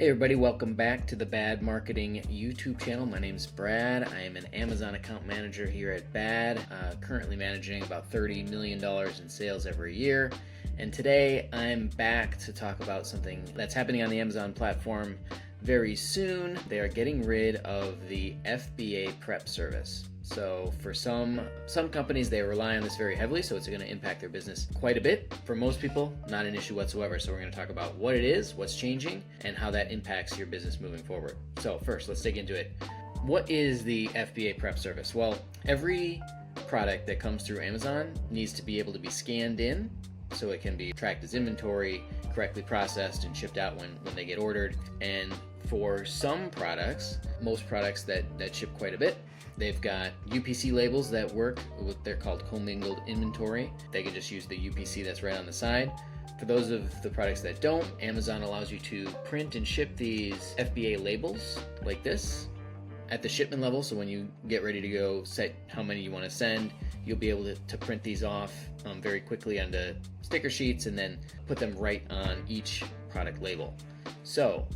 Hey everybody, welcome back to the Bad Marketing YouTube channel. My name is Brad. I am an Amazon account manager here at Bad, currently managing about $30 million in sales every year. And today I'm back to talk about something that's happening on the Amazon platform very soon. They are getting rid of the FBA prep service. So for some companies, they rely on this very heavily, so it's going to impact their business quite a bit. For most people, not an issue whatsoever. So we're going to talk about what it is, what's changing, and how that impacts your business moving forward. So first, let's dig into it. What is the FBA prep service? Well, every product that comes through Amazon needs to be able to be scanned in so it can be tracked as inventory, correctly processed, and shipped out when they get ordered. And for some products, most products that ship quite a bit, they've got UPC labels that work. They're called commingled inventory. They can just use the UPC that's right on the side. For those of the products that don't, Amazon allows you to print and ship these FBA labels like this at the shipment level. So when you get ready to go set how many you want to send, you'll be able to print these off very quickly onto sticker sheets and then put them right on each product label. So,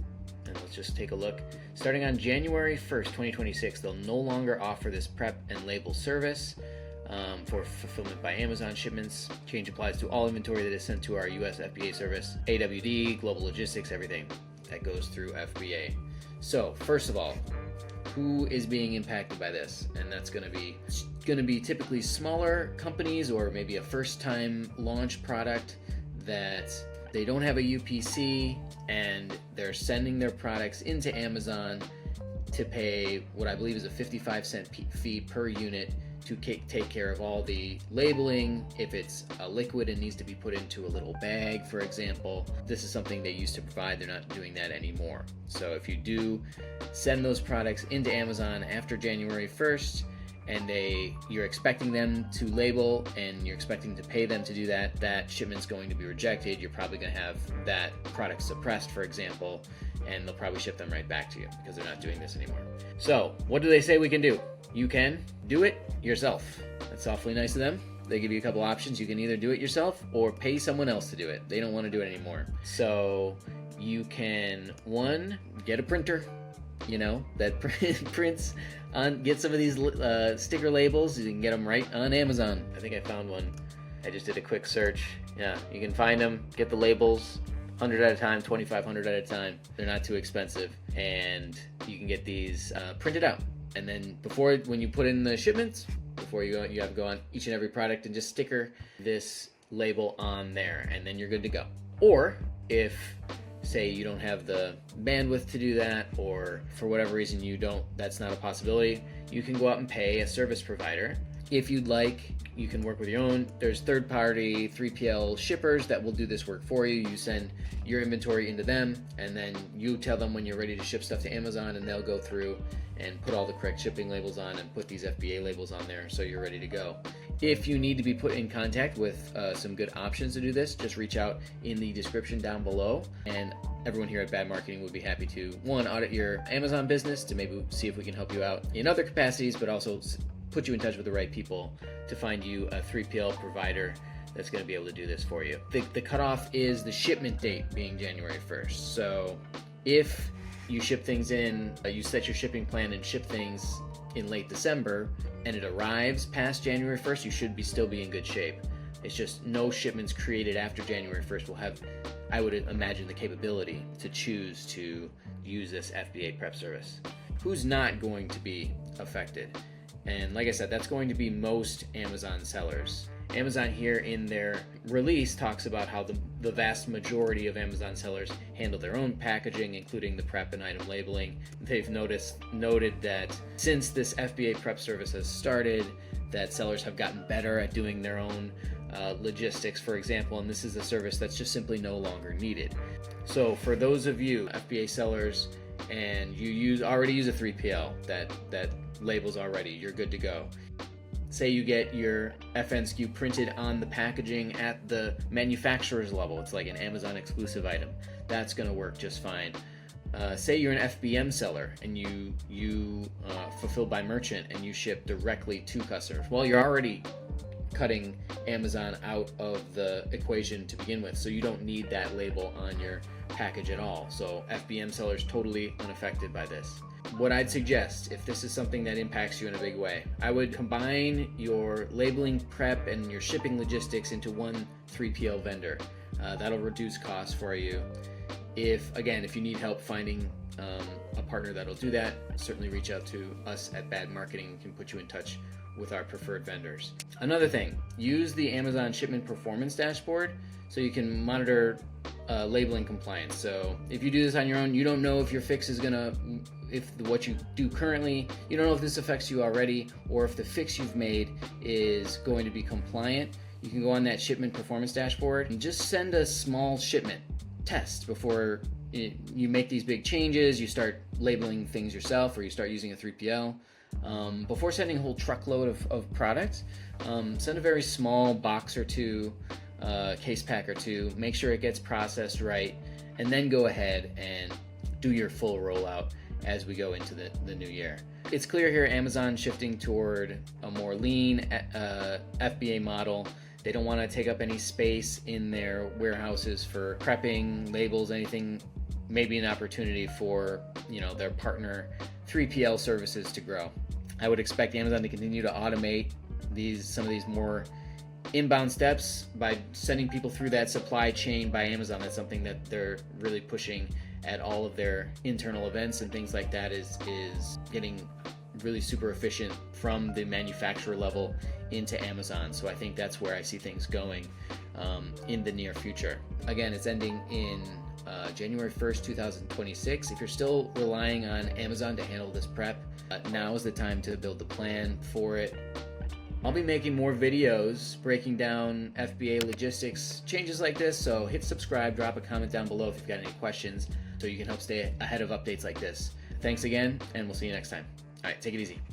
and let's just take a look. Starting on January 1st, 2026, they'll no longer offer this prep and label service for fulfillment by Amazon shipments. Change applies to all inventory that is sent to our US FBA service, AWD, Global Logistics, everything that goes through FBA. So, first of all, who is being impacted by this? And that's going to be typically smaller companies or maybe a first-time launch product that they don't have a UPC and they're sending their products into Amazon to pay what I believe is a 55-cent fee per unit to take care of all the labeling. If it's a liquid and needs to be put into a little bag, for example, this is something they used to provide. They're not doing that anymore. So if you do send those products into Amazon after January 1st, and you're expecting them to label and you're expecting to pay them to do that, that shipment's going to be rejected. You're probably going to have that product suppressed, for example, and they'll probably ship them right back to you because they're not doing this anymore. So what do they say we can do? You can do it yourself. That's awfully nice of them. They give you a couple options. You can either do it yourself or pay someone else to do it. They don't want to do it anymore. So you can, one, get a printer, that prints on, get some of these sticker labels. You can get them right on Amazon. I think I found one. I just did a quick search. Yeah, you can find them, get the labels, 100 at a time, 2,500 at a time. They're not too expensive, and you can get these printed out. And then when you put in the shipments, before you have to go on each and every product and just sticker this label on there, and then you're good to go. Or if, say, you don't have the bandwidth to do that, or for whatever reason that's not a possibility, you can go out and pay a service provider. If you'd like, you can work with your own. There's third-party 3PL shippers that will do this work for you. You send your inventory into them, and then you tell them when you're ready to ship stuff to Amazon, and they'll go through and put all the correct shipping labels on and put these FBA labels on there so you're ready to go. If you need to be put in contact with some good options to do this, just reach out in the description down below, and everyone here at Bad Marketing would be happy to, one, audit your Amazon business to maybe see if we can help you out in other capacities, but also put you in touch with the right people to find you a 3PL provider that's going to be able to do this for you. The cutoff is the shipment date being January 1st. So if you ship things in, you set your shipping plan and ship things in late December, and it arrives past January 1st, you should still be in good shape. It's just no shipments created after January 1st will have, I would imagine, the capability to choose to use this FBA prep service. Who's not going to be affected? And like I said, that's going to be most Amazon sellers. Amazon here in their release talks about how the vast majority of Amazon sellers handle their own packaging, including the prep and item labeling. They've noted that since this FBA prep service has started, that sellers have gotten better at doing their own logistics, for example, and this is a service that's just simply no longer needed. So for those of you FBA sellers and you already use a 3PL that labels already, you're good to go. Say you get your FN SKU printed on the packaging at the manufacturer's level. It's like an Amazon exclusive item. That's going to work just fine. Say you're an FBM seller and you fulfill by merchant and you ship directly to customers. Well, you're already cutting Amazon out of the equation to begin with, so you don't need that label on your package at all. So FBM sellers totally unaffected by this. What I'd suggest, if this is something that impacts you in a big way, I would combine your labeling prep and your shipping logistics into one 3PL vendor. That'll reduce costs for you. If you need help finding a partner that'll do that, certainly reach out to us at Bad Marketing. We can put you in touch with our preferred vendors. Another thing, use the Amazon Shipment Performance Dashboard so you can monitor labeling compliance. So if you do this on your own, you don't know if your fix is what you do currently, you don't know if this affects you already, or if the fix you've made is going to be compliant. You can go on that Shipment Performance Dashboard and just send a small shipment test before you make these big changes, you start labeling things yourself, or you start using a 3PL. Before sending a whole truckload of product, send a very small box or two, case pack or two, make sure it gets processed right, and then go ahead and do your full rollout as we go into the new year. It's clear here Amazon shifting toward a more lean FBA model. They don't want to take up any space in their warehouses for prepping, labels, anything. Maybe an opportunity for their partner 3PL services to grow. I would expect Amazon to continue to automate some of these more inbound steps by sending people through that supply chain by Amazon. That's something that they're really pushing at all of their internal events and things like that, is getting really super efficient from the manufacturer level into Amazon. So I think that's where I see things going in the near future. Again, it's ending in January 1st, 2026. If you're still relying on Amazon to handle this prep, now is the time to build the plan for it. I'll be making more videos breaking down FBA logistics changes like this, so hit subscribe, drop a comment down below if you've got any questions so you can help stay ahead of updates like this. Thanks again, and we'll see you next time. All right, take it easy.